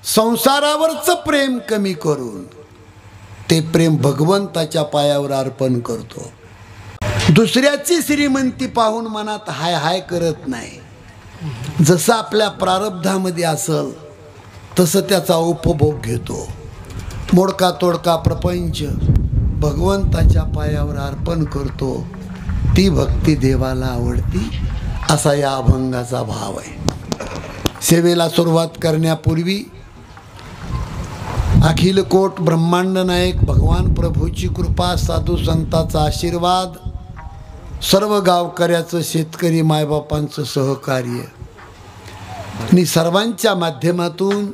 संसारावरचं प्रेम कमी करून ते प्रेम भगवंताच्या पायावर अर्पण करतो. दुसऱ्याची श्रीमंती पाहून मनात हाय हाय करत नाही. जसं आपल्या प्रारब्धामध्ये असल तसं त्याचा उपभोग घेतो. मोडका तोडका प्रपंच भगवंताच्या पायावर अर्पण करतो. ती भक्ती देवाला आवडती, असा या अभंगाचा भाव आहे. सेवेला सुरुवात करण्यापूर्वी अखिल कोट ब्रह्मांड नायक भगवान प्रभूची कृपा, साधू संतांचा आशीर्वाद, सर्व गावकऱ्याचं, शेतकरी मायबापांचं सहकार्य आणि सर्वांच्या माध्यमातून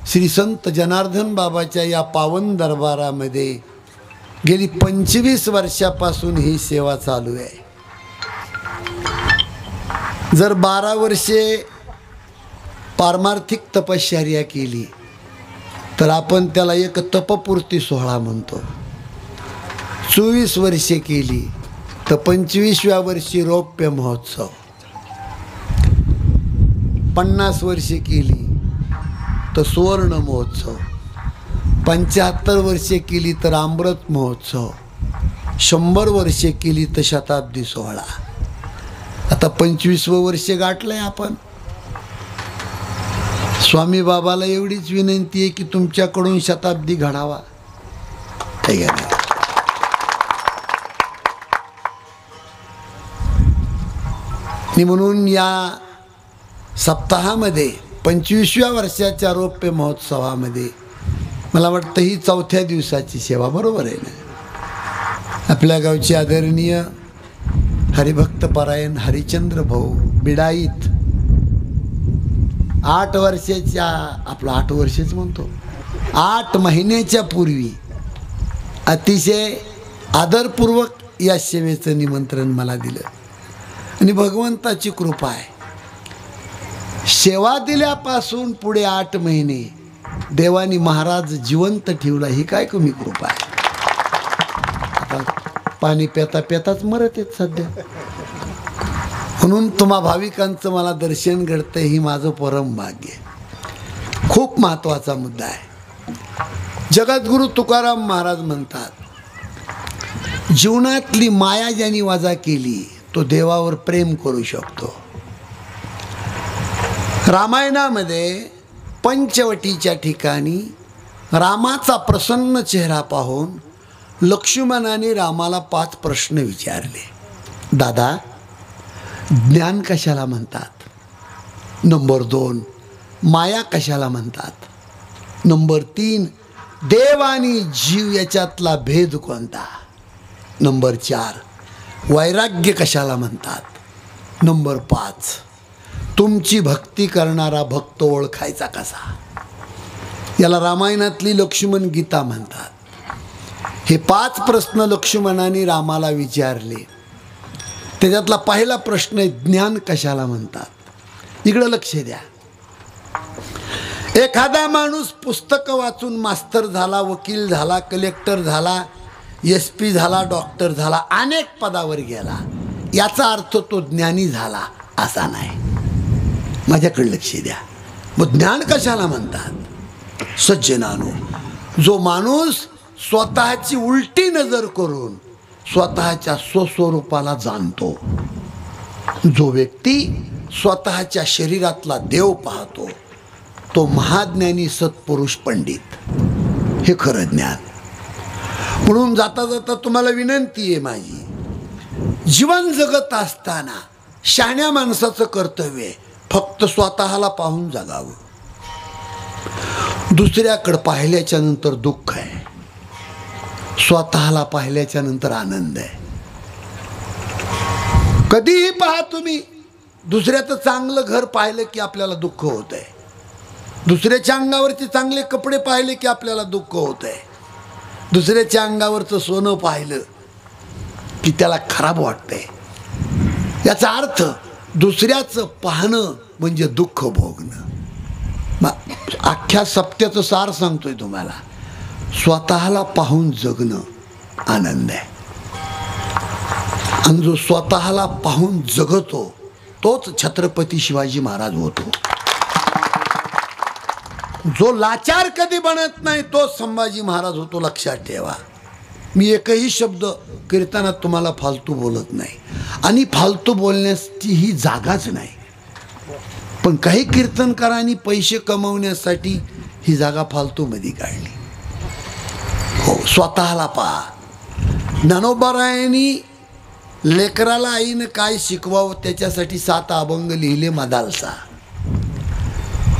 श्री संत जनार्दन बाबाच्या या पावन दरबारामध्ये गेली 25 वर्षापासून ही सेवा चालू आहे. जर 12 वर्षे पारमार्थिक तपश्चर्या केली तर आपण त्याला एक तपपूर्ती सोहळा म्हणतो. 24 वर्षे केली तर 25व्या वर्षी रौप्य महोत्सव, 50 वर्षे केली तर सुवर्ण महोत्सव, 75 वर्षे केली तर अमृत महोत्सव, 100 वर्षे केली तर शताब्दी सोहळा. आता 25वं वर्ष गाठलंय आपण. स्वामी बाबाला एवढीच विनंती आहे की तुमच्याकडून शताब्दी घडावा. आणि म्हणून या सप्ताहामध्ये 25व्या वर्षाच्या रौप्य महोत्सवामध्ये मला वाटतं ही 4थ्या दिवसाची सेवा, बरोबर आहे ना. आपल्या गावचे आदरणीय हरिभक्त परायण हरिचंद्र भाऊ बिडाईत 8 वर्षाच्या, आपलं 8 वर्षच म्हणतो, 8 महिन्याच्या पूर्वी अतिशय आदरपूर्वक या सेवेचं निमंत्रण मला दिलं. आणि भगवंताची कृपा आहे, सेवा दिल्यापासून पुढे 8 महिने देवानी महाराज जिवंत ठेवला. ही काय कमी कृपा आहे. आता पाणी पेता पेताच मरत आहेत सध्या. म्हणून तुम्हा भाविकांचं मला दर्शन घडतं, ही माझं परम भाग्य. खूप महत्त्वाचा मुद्दा आहे. जगद्गुरु तुकाराम महाराज म्हणतात, जीवनातली माया ज्यांनी वजा केली तो देवावर प्रेम करू शकतो. रामायणामध्ये पंचवटीच्या ठिकाणी रामाचा प्रसन्न चेहरा पाहून लक्ष्मणाने रामाला 5 प्रश्न विचारले. दादा, ज्ञान कशाला म्हणतात? नंबर 2, माया कशाला म्हणतात? नंबर 3, देव आणि जीव याच्यातला भेद कोणता? नंबर 4, वैराग्य कशाला म्हणतात? नंबर 5, तुमची भक्ती करणारा भक्त ओळखायचा कसा? याला रामायणातली लक्ष्मण गीता म्हणतात. हे 5 प्रश्न लक्ष्मणाने रामाला विचारले. त्याच्यातला पहिला प्रश्न आहे, ज्ञान कशाला म्हणतात? इकडं लक्ष द्या. एखादा माणूस पुस्तकं वाचून मास्तर झाला, वकील झाला, कलेक्टर झाला, SP झाला, डॉक्टर झाला, अनेक पदावर गेला, याचा अर्थ तो ज्ञानी झाला असा नाही. माझ्याकडे लक्ष द्या. मग ज्ञान कशाला म्हणतात? सज्जनानो, जो माणूस स्वतःची उलटी नजर करून स्वतःच्या स्वस्वरूपाला जाणतो, जो व्यक्ती स्वतःच्या शरीरातला देव पाहतो, तो महाज्ञानी सत्पुरुष पंडित. हे खरं ज्ञान. म्हणून जाता जाता तुम्हाला विनंती आहे माझी, जीवन जगत असताना शहाण्या माणसाचं कर्तव्य आहे फक्त स्वतःला पाहून जगावं. दुसऱ्याकडे पाहिल्याच्या नंतर दुःख आहे, स्वतःला पाहिल्याच्या नंतर आनंद आहे. कधीही पहा तुम्ही, दुसऱ्याचं चांगलं घर पाहिलं की आपल्याला दुःख होत आहे, दुसऱ्याच्या अंगावरचे चांगले कपडे पाहिले की आपल्याला दुःख होत आहे, दुसऱ्याच्या अंगावरचं सोनं पाहिलं की त्याला खराब वाटतंय. याचा अर्थ दुसऱ्याचं पाहणं म्हणजे दुःख भोगणं. अख्ख्या सप्त्याचं सार सांगतोय तुम्हाला, स्वतःला पाहून जगणं आनंद आहे. आणि जो स्वतःला पाहून जगतो तोच छत्रपती शिवाजी महाराज होतो. जो लाचार कधी बनत नाही तो संभाजी महाराज होतो, लक्षात ठेवा. मी एकही शब्द कीर्तनात तुम्हाला फालतू बोलत नाही आणि फालतू बोलण्याची ही जागाच नाही. पण काही कीर्तनकारांनी पैसे कमवण्यासाठी ही जागा फालतू मध्ये काढली. हो, स्वतःला पहा. ज्ञानोबारायांनी लेकराला आईनं काय शिकवावं त्याच्यासाठी 7 अभंग लिहिले मदालसा.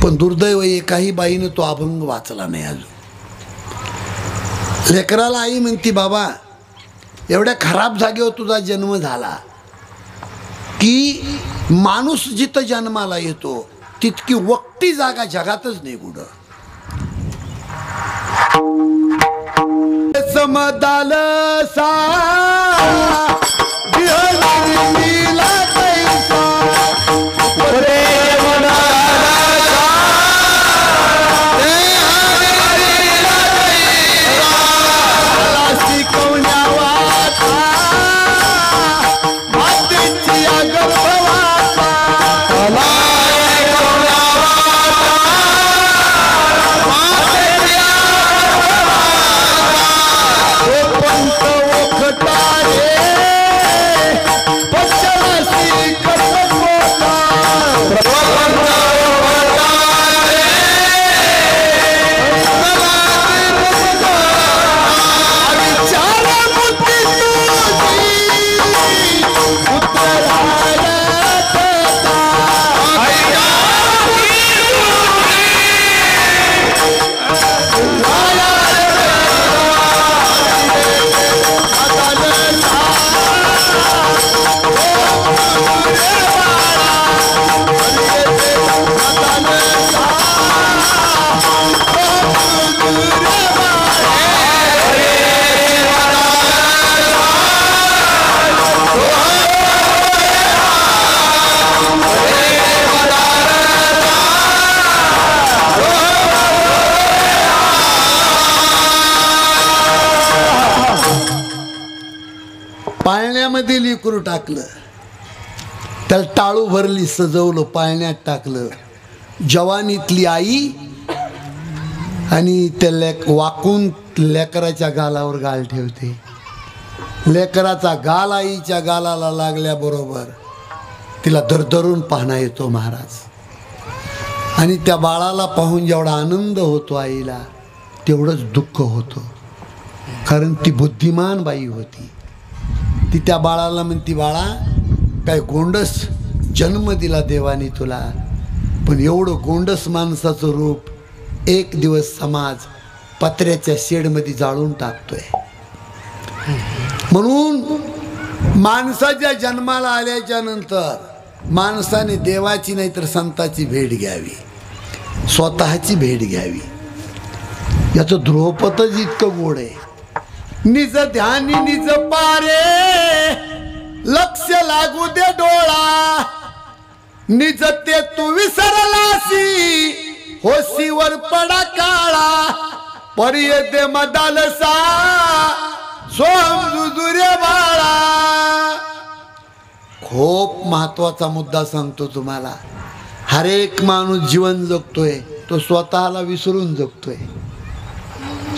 पण दुर्दैव एकाही बाईनं तो अभंग वाचला नाही अजून. लेकराला आई म्हणती, बाबा एवढ्या खराब जागेवर तुझा जन्म झाला की माणूस जिथं जन्माला येतो तितकी वक्ती जागा जगातच नाही कुठं. समदालसा पाळण्यामध्ये लिकरू टाकलं, त्याला टाळू भरली, सजवलं, पाळण्यात टाकलं. जवानीतली आई आणि त्या वाकून लेकराच्या गालावर गाल ठेवते. लेकराचा गाल आईच्या गालाला लागल्याबरोबर तिला दरदरून पाहणा येतो महाराज. आणि त्या बाळाला पाहून जेवढा आनंद होतो आईला तेवढंच दुःख होतं, कारण ती बुद्धिमान बाई होती. ती त्या बाळाला म्हणती, बाळा काय गोंडस जन्म दिला देवाने तुला, पण एवढं गोंडस माणसाचं रूप एक दिवस समाज पत्र्याच्या शेडमध्ये जाळून टाकतोय. म्हणून माणसाच्या जन्माला आल्याच्या नंतर माणसाने देवाची नाही तर संताची भेट घ्यावी, स्वतःची भेट घ्यावी. याचं ध्रुवपदच इतकं गोड आहे. निज ध्यानी निज पारे लक्ष लागू दे डोळा, निज ते तू विसरलासी होशीवर पडा काळा, पर्य दे मदालसा सोमजुजुरे बाळा. खूप महत्वाचा मुद्दा सांगतो तुम्हाला. हर एक माणूस जीवन जगतोय तो स्वतःला विसरून जगतोय,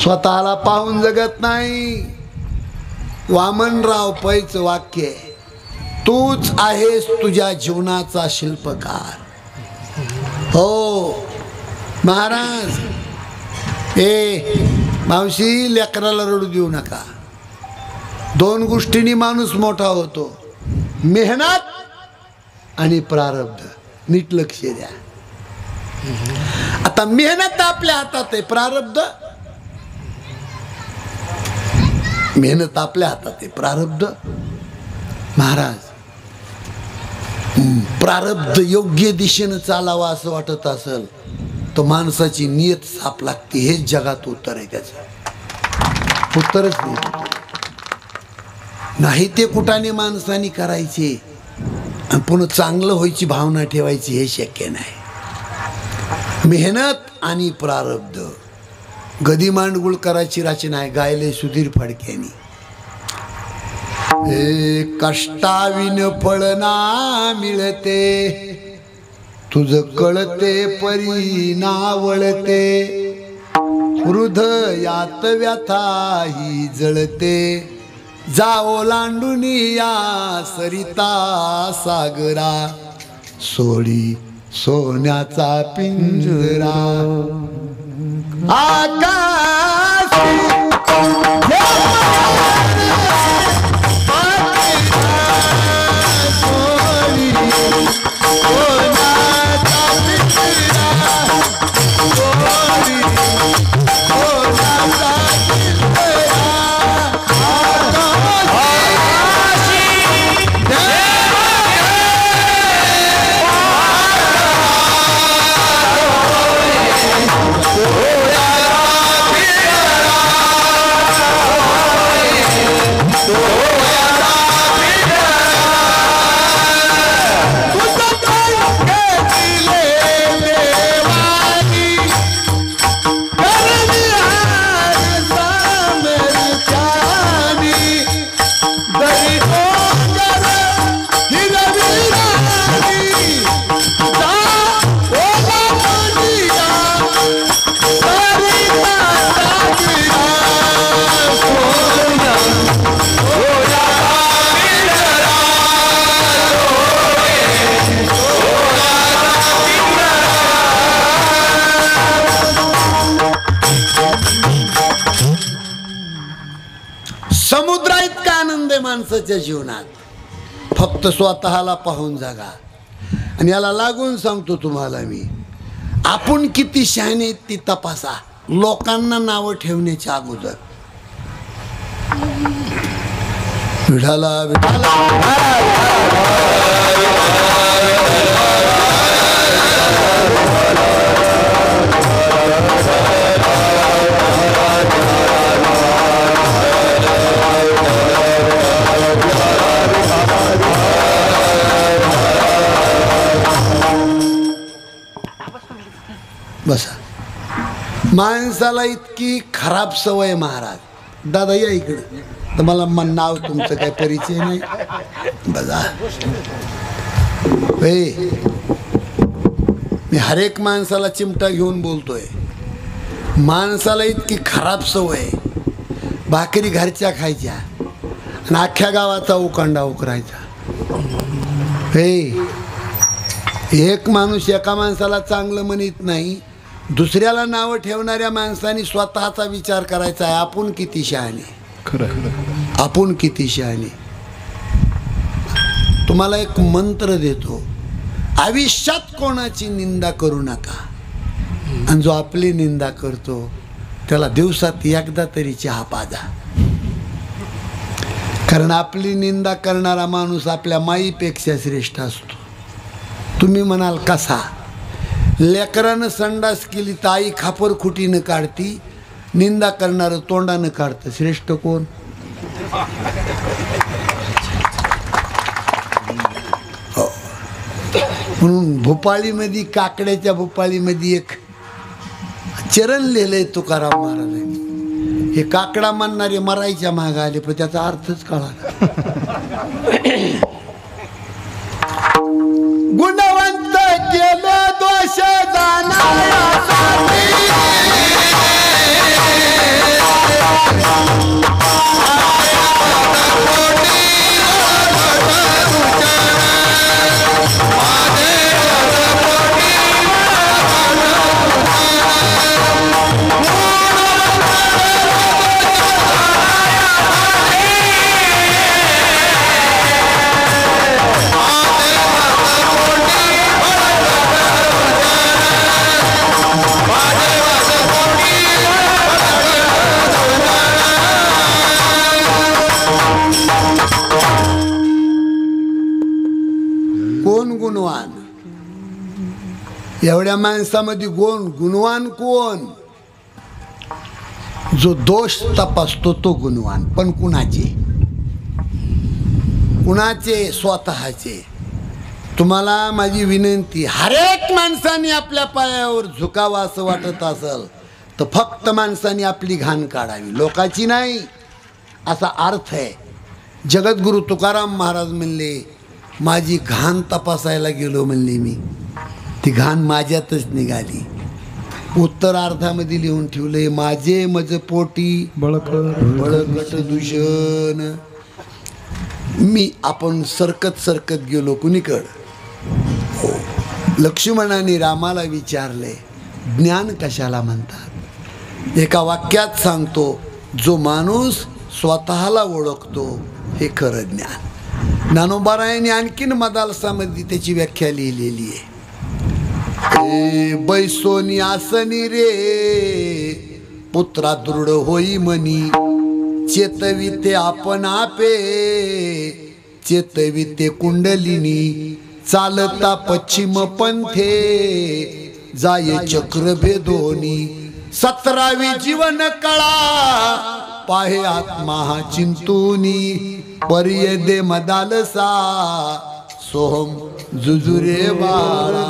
स्वतःला पाहून जगत नाही. वामनराव पैच वाक्य, तूच आहेस तुझ्या जीवनाचा शिल्पकार. हो महाराज. मावशी लेकराला रडू देऊ नका. 2 गोष्टींनी माणूस मोठा होतो, मेहनत आणि प्रारब्ध. नीट लक्ष द्या. आता मेहनत आपल्या हातात आहे, प्रारब्ध मेहनत आपल्या हातात आहे, प्रारब्ध महाराज. प्रारब्ध योग्य दिशेनं चालावा असं वाटत असेल तर माणसाची नियत साफ लागते. हेच जगात उत्तर आहे. त्याचं उत्तरच नाही. ते कुठाने माणसाने करायचे आणि पुन्हा चांगलं व्हायची भावना ठेवायची हे शक्य नाही. मेहनत आणि प्रारब्ध. गदी मांडगुळकराची रचना आहे, गायले सुधीर फडक्यांनी. कष्टाविन फळ ना मिळते तुझ कळते परी नावळते, हृदयात व्यथा ही जळते, जा ओलांडून या सरिता सागरा, सोडी सोन्याचा पिंजरा. आकाश समुद्रा इतका आनंद आहे माणसाच्या जीवनात. फक्त स्वतःला पाहून जागा. आणि याला लागून सांगतो तुम्हाला मी, आपण किती शहाणे ती तपासा लोकांना नावं ठेवण्याच्या अगोदर. विठाला विठाला बसा. माणसाला इतकी खराब सवय महाराज. दादा या इकडे. तर मला नाव तुमचं काय परिचय नाही. बघा मी हरेक माणसाला चिमटा घेऊन बोलतोय. माणसाला इतकी खराब सवय, भाकरी घरच्या खायच्या आणि अख्ख्या गावाचा उकांडा उकरायचा. एक माणूस एका माणसाला चांगलं म्हणत नाही, दुसऱ्याला नावं ठेवणाऱ्या माणसाने स्वतःचा विचार करायचा आहे. आपण किती शहाणे, आपण किती शहाणे. तुम्हाला एक मंत्र देतो, आयुष्यात कोणाची निंदा करू नका. आणि जो आपली निंदा करतो त्याला दिवसात एकदा तरी चहा पाजा. कारण आपली निंदा करणारा माणूस आपल्या माईपेक्षा श्रेष्ठ असतो. तुम्ही म्हणाल कसा? लेकरानं संडास केली तर आई खापर खुटीनं काढती, निंदा करणारं तोंडानं काढतं. श्रेष्ठ कोण? हो. म्हणून भोपाळीमध्ये, काकड्याच्या भोपाळीमध्ये एक चरण लिहिलंय तुकाराम महाराजांनी. हे काकडा म्हणणारे मरायच्या मागे आले, पण त्याचा अर्थच कळाला. गुणवंत केलं दोष जाणाऱ्यासाठी, गुणवान? एवढ्या माणसामध्ये गुणवान कोण? जो दोष तपासतो तो गुणवान. पण कुणाचे? कुणाचे? स्वतःचे. तुम्हाला माझी विनंती, हरेक माणसाने आपल्या पायावर झुकावं असं वाटत असेल तर फक्त माणसाने आपली घाण काढावी, लोकाची नाही, असा अर्थ आहे. जगद्गुरु तुकाराम महाराज म्हणले, माझी घाण तपासायला गेलो म्हणले मी, ती घाण माझ्यातच निघाली. उत्तरार्धामध्ये लिहून ठेवले, माझे मज पोटी बळकट दूषण. आपण सरकत गेलो कुणीकड. लक्ष्मणाने रामाला विचारले, ज्ञान कशाला म्हणतात. एका वाक्यात सांगतो, जो माणूस स्वतःला ओळखतो हे खरं ज्ञान. ज्ञानोबारायांनी आणखीन मदालसामध्ये त्याची व्याख्या लिहिलेली आहे. बैसोनी आसनी रे पुत्रा दृढ होई मनी, चेतविते आपण आपे चेतविते कुंडलिनी, चालता पश्चिम पंथे जाये चक्र भेदोनी, 17वी जीवन कळा पाहे आत्मा हा चिंतूनी, पर्य दे मदालसा सोहम जुजुरे बाळा.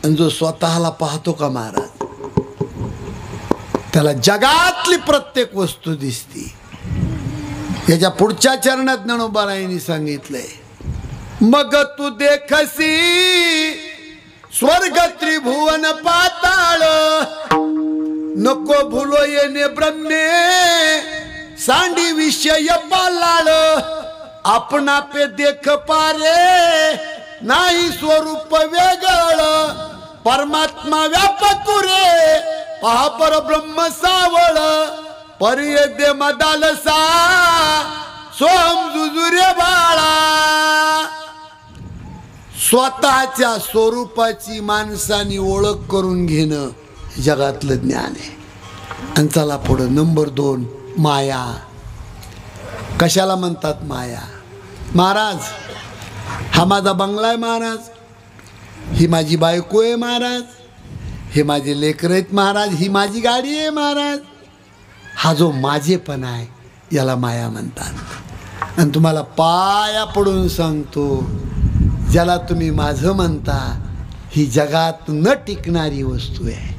आणि जो स्वतःला पाहतो का महाराज, त्याला जगातली प्रत्येक वस्तू दिसती. याच्या पुढच्या चरणात ज्ञानोबारायांनी सांगितलंय, मग तू देखसी स्वर्ग त्रिभुवन पाताळ, नको भूलो येणे ब्रह्मे सांडी विषय पालाळ, आपणा पे देख पारे नाही स्वरूप वेगळ, परमात्मा व्यापक रे पहा पर ब्रह्म सावळ, पर्य दे मदालसा सोम जुजुरे बाळा. स्वतःच्या स्वरूपाची माणसाने ओळख करून घेणं जगातलं ज्ञान आहे. आणि चला पुढं नंबर 2, माया. कशाला म्हणतात माया. महाराज हा माझा बंगला आहे महाराज, ही माझी बायको आहे महाराज, हे माझे लेकरं आहेत महाराज, ही माझी गाडी आहे महाराज. हा जो माझेपणा आहे याला माया म्हणतात. आणि तुम्हाला पाया पडून सांगतो, ज्याला तुम्ही माझं म्हणता ही जगात न टिकणारी वस्तू आहे.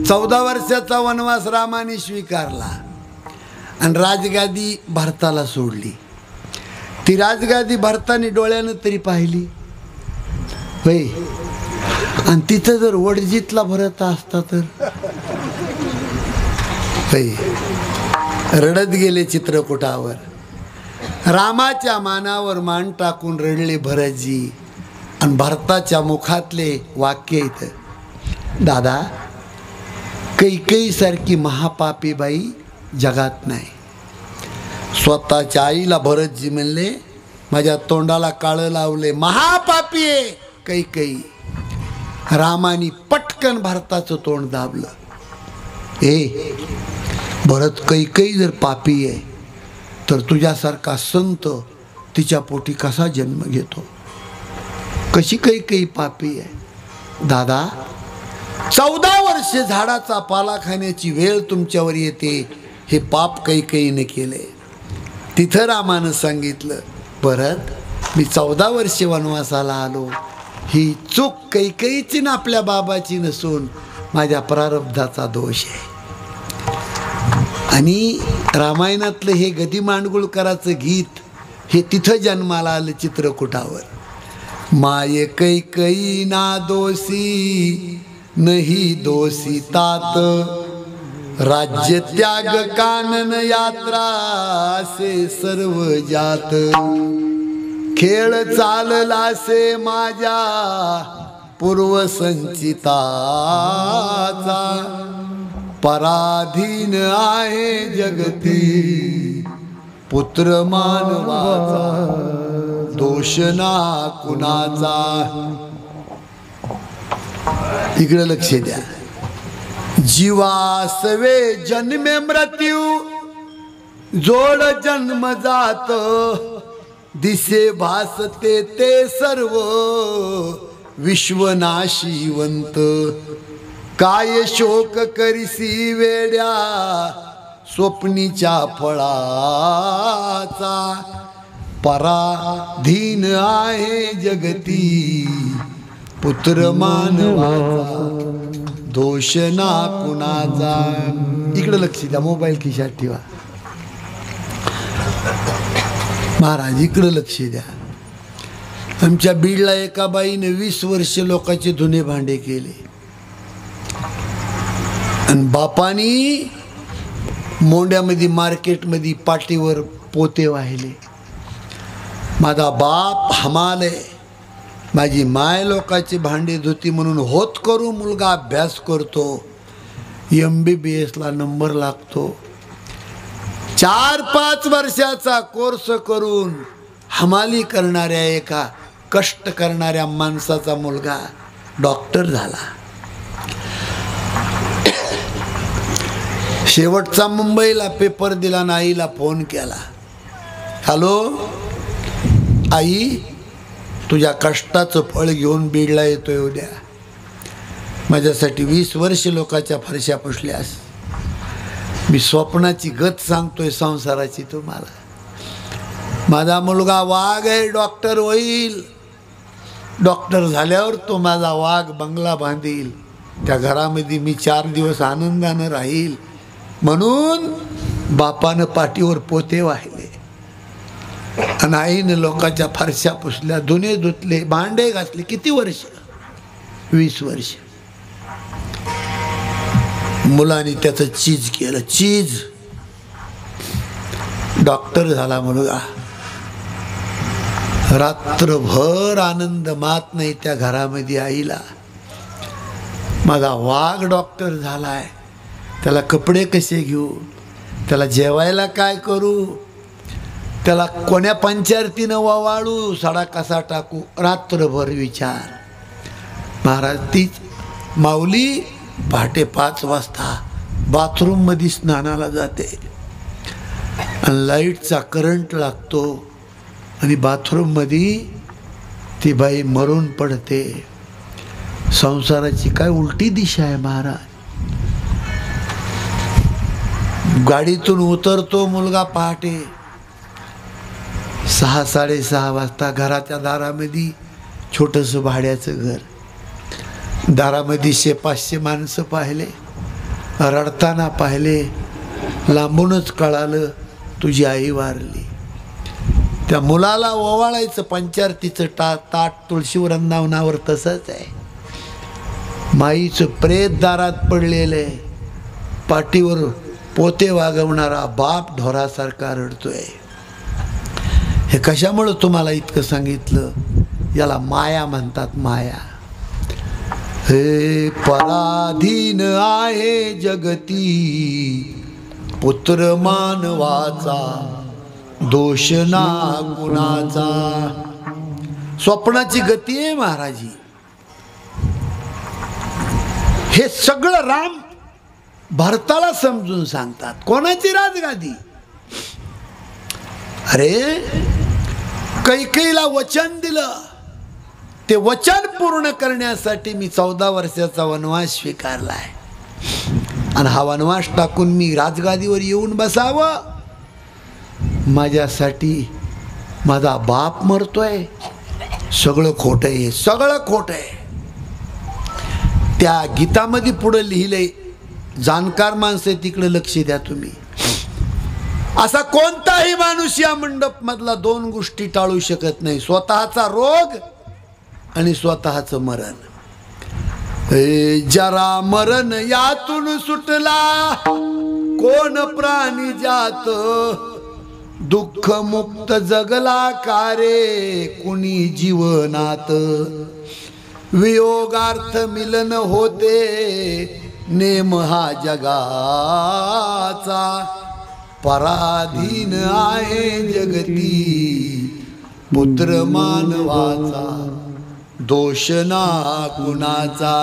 14 वर्षाचा वनवास रामाने स्वीकारला आणि राजगादी भरताला सोडली. ती राजगादी भरताने डोळ्यानं तरी पाहिली होय. आणि तिथं जर वडजीतला भरत असता तर होय, रडत गेले चित्रकूटावर. रामाच्या मानावर मान टाकून रडले भरतजी. आणि भरताच्या मुखातले वाक्य इथं, दादा कैकेयी सारखी महापापी बाई जगात नाही. स्वतःच्या आईला भरतजी म्हणले, माझ्या तोंडाला काळं लावले, महापापी आहे कैकेयी. रामानी पटकन भरताचं तोंड दाबलं. भरत, कैकेयी जर पापी आहे तर तुझ्यासारखा संत तिच्या पोटी कसा जन्म घेतो. कशी कैकेयी पापी आहे. दादा 14 वर्षे झाडाचा पाला खाण्याची वेळ तुमच्यावर येते, हे पाप कैकेयीने केले. तिथं रामानं सांगितलं, भरत मी 14 वर्षे वनवासाला आलो, ही चूक कैकेयीची ना आपल्या बाबाची नसून माझ्या प्रारब्धाचा दोष आहे. आणि रामायणातलं हे गदी मांडगुळकराचं गीत हे तिथं जन्माला आलं चित्रकूटावर. माये कैकेयी ना दोषी नहीं दोषी तात, राज्य त्याग कानन यात्रा से सर्व जात, खेळ चाललासे माझ्या पूर्वसंचिताचा, पराधीन आहे जगती पुत्र मानवाचा, दोष ना कुणाचा. इकडे लक्ष द्या. जीवासवे जन्मे मृत्यू जोड जन्म जात, दिसे भासते ते सर्व विश्वनाशीवंत, काय शोक करिसी वेड्या स्वप्नीच्या फळाचा, पराधीन आहे जगती पुत्र मानवाचा, दोष ना कुणाचा. इकडे लक्ष द्या, मोबाईल खिशात ठेवा. महाराज इकडं लक्ष द्या. आमच्या बीडला एका बाईने 20 वर्ष लोकांचे धुणे भांडे केले आणि बापानी मोंड्यामध्ये मार्केटमध्ये पाठीवर पोते वाहिले. माझा बाप हमाल आहे, माझी माय लोकांची भांडी धुती म्हणून होत करू मुलगा अभ्यास करतो, MBBS ला नंबर लागतो. 4-5 वर्षाचा कोर्स करून हमाली करणाऱ्या एका कष्ट करणाऱ्या माणसाचा मुलगा डॉक्टर झाला. शेवटचा मुंबईला पेपर दिला आणि आईला फोन केला, हॅलो आई, तुझ्या कष्टाचं फळ घेऊन बीडला येतोय उद्या. माझ्यासाठी 20 वर्ष लोकांच्या फरशा पुसल्यास. मी स्वप्नाची गत सांगतोय संसाराची तुम्हाला. माझा मुलगा वाघ आहे, डॉक्टर होईल. डॉक्टर झाल्यावर तो माझा वाघ बंगला बांधील, त्या घरामध्ये मी 4 दिवस आनंदानं राहील. म्हणून बापानं पाठीवर पोते वाहिले आणि आईनं लोकांच्या फरशा पुसल्या, धुणे धुतले, भांडे घासले. किती वर्ष? 20 वर्ष. मुलांनी त्याचं चीज केलं, चीज. डॉक्टर झाला मुलगा. रात्रभर आनंद मात नाही त्या घरामध्ये आईला. माझा वाघ डॉक्टर झालाय, त्याला कपडे कसे घेऊ, त्याला जेवायला काय करू, त्याला कोण्या पंचायतीनं वावाळू, सडा कसा टाकू, रात्रभर विचार. महाराज तीच माऊली पहाटे 5 वाजता बाथरूममध्ये स्नानाला जाते आणि लाईटचा करंट लागतो आणि बाथरूममध्ये ती बाई मरून पडते. संसाराची काय उलटी दिशा आहे महाराज. गाडीतून उतरतो मुलगा पहाटे 6-6:30 वाजता. घराच्या दारामध्ये छोटंसं भाड्याचं घर, दारामध्ये 100-500 माणसं पाहिले, रडताना पाहिले. लांबूनच कळालं तुझी आई वारली. त्या मुलाला ओवाळायचं पंचारतीचं ताट तुळशी वृंदावनावर तसंच आहे. माईचं प्रेत दारात पडलेलं आहे. पाठीवर पोते वागवणारा बाप ढोरासारखा रडतोय. हे कशामुळं तुम्हाला इतकं सांगितलं? याला माया म्हणतात, माया. हे पराधीन आहे जगती पुत्र मानवाचा, दोष ना कुणाचा. स्वप्नाची गती आहे महाराजी. हे सगळं राम भरताला समजून सांगतात. कोणाची राजगादी? अरे कैकेयीला वचन दिलं, ते वचन पूर्ण करण्यासाठी मी 14 वर्षाचा वनवास स्वीकारलाय आणि हा वनवास टाकून मी राजगादीवर येऊन बसावं. माझ्यासाठी माझा बाप मरतोय. सगळं खोटं आहे, सगळं खोटं आहे. त्या गीतामध्ये पुढं लिहिलंय, जाणकार माणसं तिकडे लक्ष द्या तुम्ही. असा कोणताही माणूस या मंडप मधला 2 गोष्टी टाळू शकत नाही, स्वतःचा रोग आणि स्वतःचं मरण. जरा मरण यातून सुटला कोण प्राणी जात, दुःख मुक्त जगला कारे कुणी जीवनात. वियोगार्थ मिलन होते नेम हा जगाचा, पराधीन आहे जगती पुत्र मानवाचा, दोष ना कुणाचा.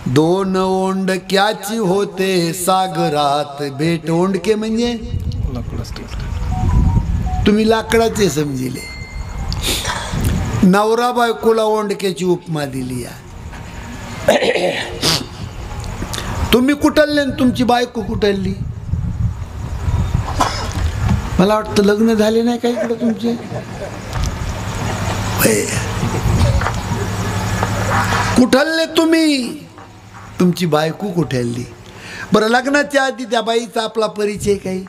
2 ओंडक्याची होते सागरात भेट. ओंडके म्हणजे तुम्ही लाकडाचे समजिले. नवरा बायकोला ओंडक्याची उपमा दिली. तुम्ही कुठलले आणि तुमची बायको कुठलली? मला वाटतं लग्न झाले नाही का इकडे तुमचे? कुठलले तुम्ही? तुमची बायको कुठलली? बरं, लग्नाच्या आधी त्या बाईचा आपला परिचय काही?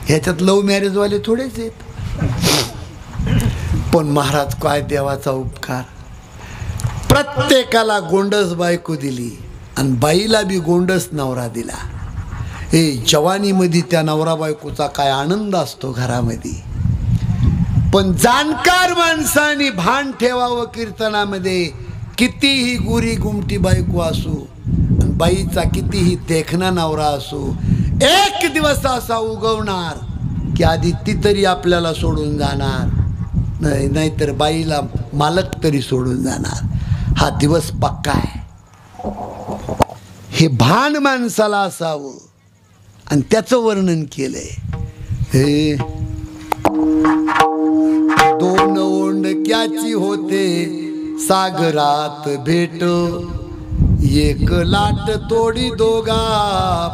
ह्याच्यात लव्ह मॅरेजवाले थोडेच आहेत. पण महाराज काय देवाचा उपकार, प्रत्येकाला गोंडस बायको दिली आणि बाईला बी गोंडस नवरा दिला. हे जवानीमध्ये त्या नवरा बायकोचा काय आनंद असतो घरामध्ये. पण जाणकार माणसाने भान ठेवावं कीर्तनामध्ये, कितीही गुरी गुमटी बायको असो आणि बाईचा कितीही देखणा नवरा असो, एक दिवस असा उगवणार की आधी ती तरी आपल्याला सोडून जाणार, नाहीतर बाईला मालक तरी सोडून जाणार. हा दिवस पक्का आहे. हे भान माणसाला असावं आणि त्याचं वर्णन केलंय. हे दोन ओंडक्याची होते सागरात भेट, एक लाट तोडी दोघा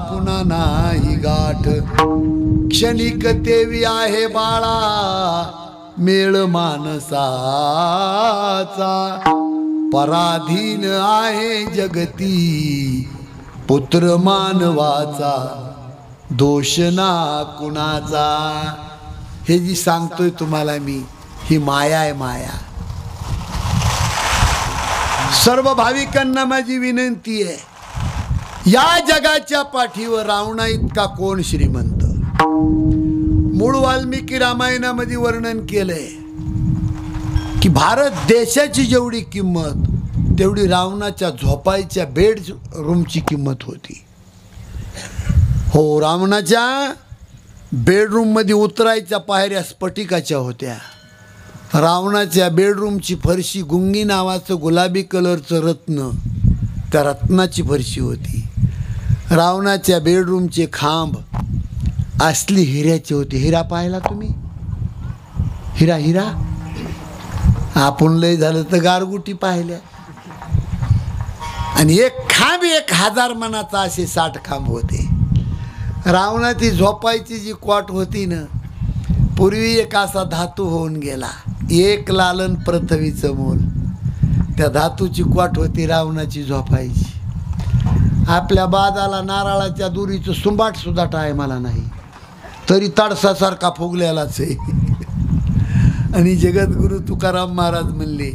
पुन्हा नाही गाठ. क्षणिक तेवी आहे बाळा मेळ मानसाचा, पराधीन आहे जगती पुत्र मानवाचा, दोष ना कुणाचा. हे जी सांगतोय तुम्हाला मी, ही माया आहे माया. सर्व भाविकांना माझी विनंती आहे, या जगाच्या पाठीवर रावणा इतका कोण श्रीमंत. मूळ वाल्मिकी रामायणामध्ये वर्णन केलंय की भारत देशाची जेवढी किंमत तेवढी रावणाच्या झोपायच्या बेड रूमची किंमत होती. हो, रावणाच्या बेडरूम मध्ये उतरायच्या पायऱ्या स्फटिकाच्या होत्या. रावणाच्या बेडरूमची फरशी गुंगी नावाचं गुलाबी कलरचं रत्न, त्या रत्नाची फरशी होती. रावणाच्या बेडरूमचे खांब असली हिऱ्याचे होते. हिरा पाहिला तुम्ही? हिरा हिरा आपण लय झालं तर गारगुटी पाहिल्या. आणि एक खांब 1000 मनाचा, असे 60 खांब होते. रावणाची झोपायची जी क्वाट होती ना, पूर्वी एक असा धातू होऊन गेला, एक लालन पृथ्वीचं मोल. त्या धातूची क्वाट होती रावणाची झोपायची. आपल्या बाजाला नारळाच्या दुरीचं सुंबाट सुद्धा टायमाला नाही, तरी ताडसासारखा फुगलेलाच आहे. आणि जगद्गुरु तुकाराम महाराज म्हणले,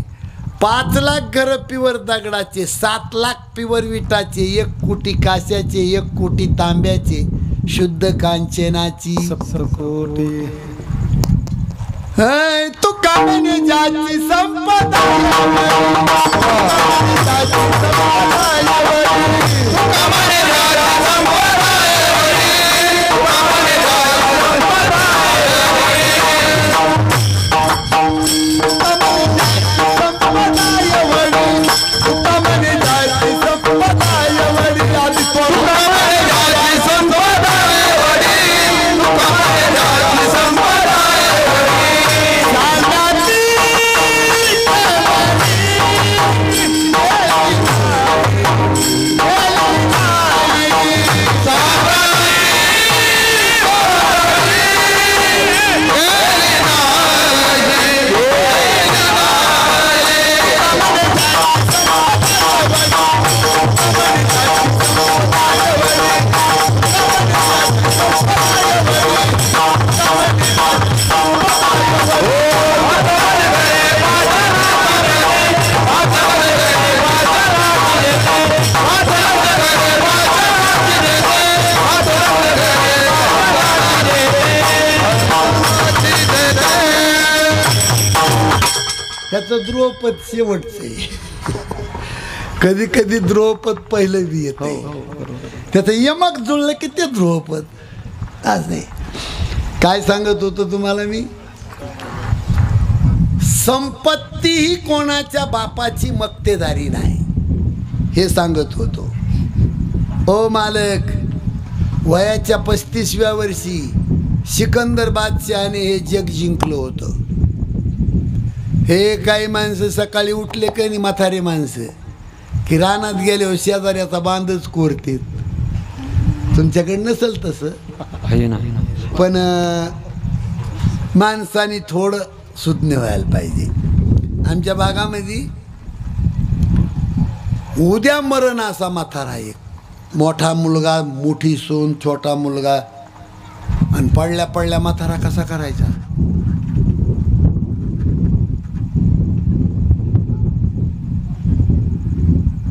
5 लाख घर पिवर दगडाचे, 7 लाख पिवर विटाचे, 1 कोटी काश्याचे, 1 कोटी तांब्याचे, शुद्ध कांचनाची 70 कोटी. तुका म्हणे ज्याची संपदा, त्याचं ध्रुवपद शेवटचे. कधी कधी ध्रुवपद पहिलं बी येते. त्याचं यमक जुळलं की ते ध्रुवपद. आज नाही काय सांगत होतो तुम्हाला मी, संपत्ती ही कोणाच्या बापाची मक्तेदारी नाही हे सांगत होतो. ओ मालक, वयाच्या 35व्या वर्षी सिकंदर बादशहाने हे जग जिंकलं होतं. हे काही माणसं सकाळी उठले का नाही, म्हातारे माणसं, की रानात गेले हो शेजाऱ्याचा बांधच कोरते. तुमच्याकडे नसेल तसं, पण माणसाने थोडं सुज्ञ व्हायला पाहिजे. आमच्या भागामध्ये उद्या मरण असा म्हातारा एक, मोठा मुलगा, मोठी सून, छोटा मुलगा आणि पडल्या पडल्या म्हातारा कसा करायचा?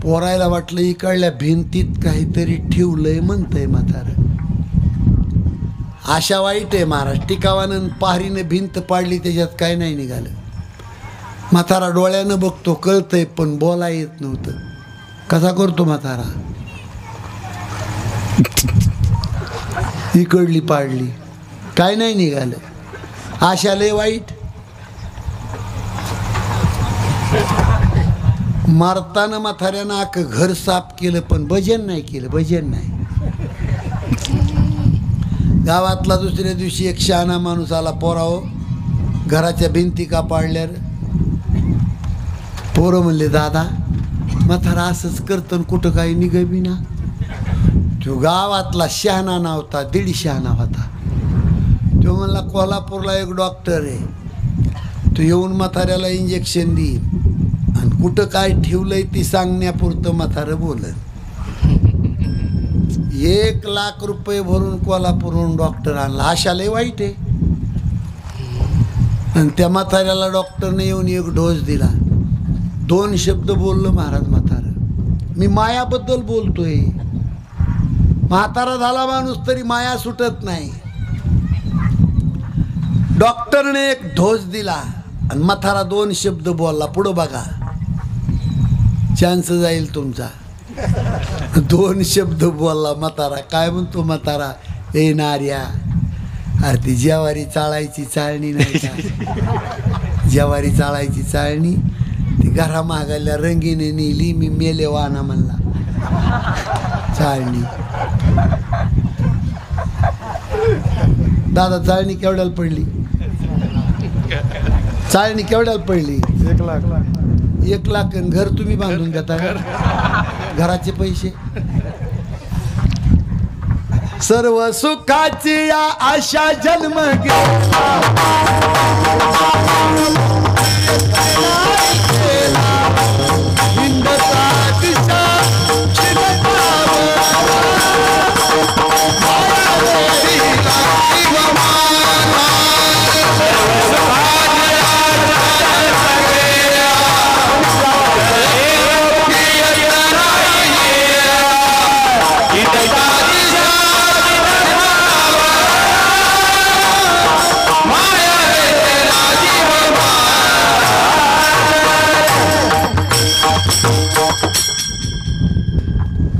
पोरायला वाटलं इकडल्या भिंतीत काहीतरी ठेवलंय म्हणतंय म्हातारं. आशा वाईट आहे महाराज. टिकावानं पहारीनं भिंत पाडली, त्याच्यात काय नाही निघालं. म्हातारा डोळ्यानं बघतो, कळतंय, पण बोला येत नव्हतं. कसा करतो म्हातारा? इकडली पाडली, काय नाही निघालं. आशा लय वाईट. मारताना म्हाताऱ्यानं अख्खं घर साफ केलं, पण भजन नाही केलं. भजन नाही. गावातला दुसऱ्या दिवशी एक शहाणा माणूस आला. पोराओ, घराच्या भिंती का पाडल्या? पोरं म्हणले, दादा म्हातारा असंच करतं, कुठं काही निघबी ना. तो गावातला शहाणा नव्हता, 1.5 शहाणा होता. तो म्हणला, कोल्हापूरला एक डॉक्टर आहे, तो येऊन म्हाताऱ्याला इंजेक्शन देईल, आणि कुठं काय ठेवलंय ती सांगण्यापुरतं म्हातारं बोलत. 1 लाख रुपये भरून कोल्हापूरहून डॉक्टर आणला. आशा लय वाईट आहे. आणि त्या म्हाताऱ्याला डॉक्टरने येऊन 1 डोस दिला. 2 शब्द बोललो महाराज म्हातारं. मी मायाबद्दल बोलतोय. म्हातारा झाला माणूस तरी माया सुटत नाही. डॉक्टरने 1 डोस दिला आणि म्हातारा 2 शब्द बोलला. पुढं बघा, चान्स जाईल तुमचा. 2 शब्द बोलला म्हातारा. काय म्हणतो म्हातारा? ए नार्या, अरे ती ज्वारी चाळायची चाळणी नाही का? ज्वारी चाळायची चाळणी ती घरा मागायला रंगीने नेली, मी मेले वाना म्हणला. चाळणी, दादा चाळणी केवढ्याला पडली? चाळणी केवढ्याला पडली? 1 लाख. 1 लाख. घर तुम्ही बांधून घेता का? घराचे पैसे? सर्व सुखाची या आशा जन्म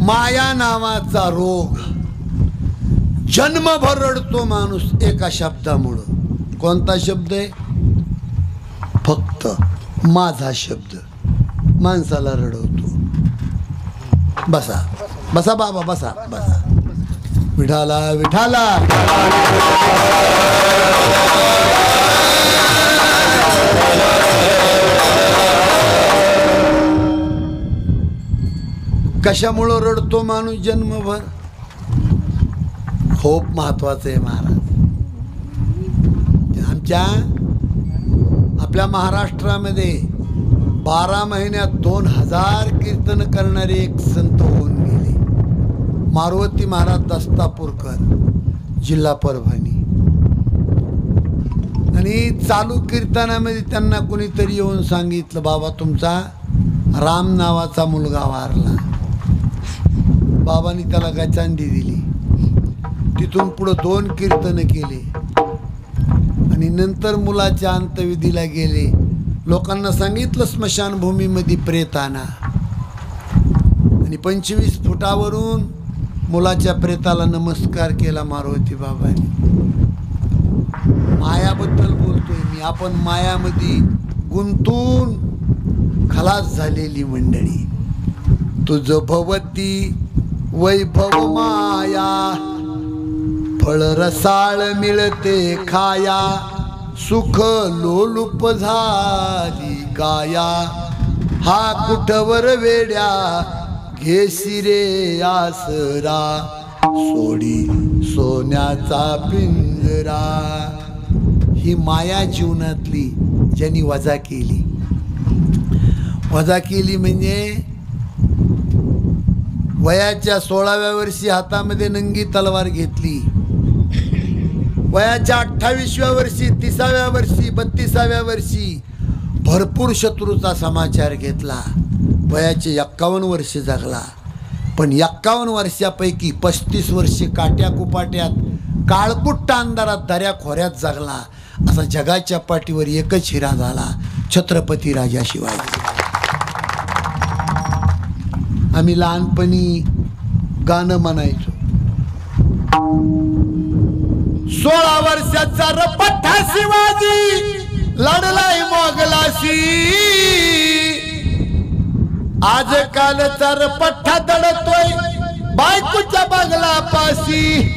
माया नावाचा रोग जन्मभर रडतो माणूस एका शब्दामुळं. कोणता शब्द आहे? फक्त माझा शब्द माणसाला रडवतो. बसा बसा बाबा, बसा बसा. विठाला विठाला. कशामुळं रडतो माणूस जन्मभर? खूप महत्वाचं आहे महाराज. आपल्या महाराष्ट्रामध्ये 12 महिन्यात 2000 कीर्तन करणारे एक संत होऊन गेले. मारुती महाराज दस्तापूरकर, जिल्हा परभणी. आणि चालू कीर्तनामध्ये त्यांना कोणीतरी येऊन सांगितलं, बाबा तुमचा राम नावाचा मुलगा वारला. बाबांनी त्याला काय चांदी दिली. तिथून पुढं 2 कीर्तन केले आणि नंतर मुलाच्या अंत्यविधीला गेले. लोकांना सांगितलं स्मशानभूमीमध्ये प्रेत आणा, आणि 25 फुटावरून मुलाच्या प्रेताला नमस्कार केला मारुती बाबांनी. मायाबद्दल बोलतोय मी. आपण मायामध्ये गुंतून खलास झालेली मंडळी. तुझ भवती वैभव माया, फळ रसाळ मिळते खाया, सुख लोलुप झाली काया. हा कुठवर वेड्या घेसी रे आसरा, सोडी सोन्याचा पिंजरा. ही माया जीवनातली ज्यांनी वजा केली. वजा केली म्हणजे वयाच्या 16व्या वर्षी हातामध्ये नंगी तलवार घेतली. वयाच्या 28व्या वर्षी 30व्या वर्षी 32व्या वर्षी भरपूर शत्रूचा समाचार घेतला. वयाचे 51 वर्ष जगला. पण 51 वर्षापैकी 35 वर्षे काट्या कुपाट्यात काळकुट्ट अंधारात दऱ्या खोऱ्यात जगला. असा जगाच्या पाठीवर एकच हिरा झाला, छत्रपती राजा शिवाजी. आम्ही लहानपणी गाणं म्हणायचो. 16 वर्षाचा रपठा शिवाजी लढलाय मोगलाशी. आज कालचा रपठा दडतोय बायकोच्या बंगलापाशी.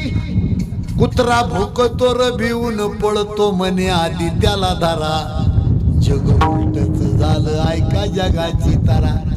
कुत्रा भुकतो र भिवून पळतो म्हणे आधी त्याला धरा. जग उलटच झालं ऐका जगाची तारा.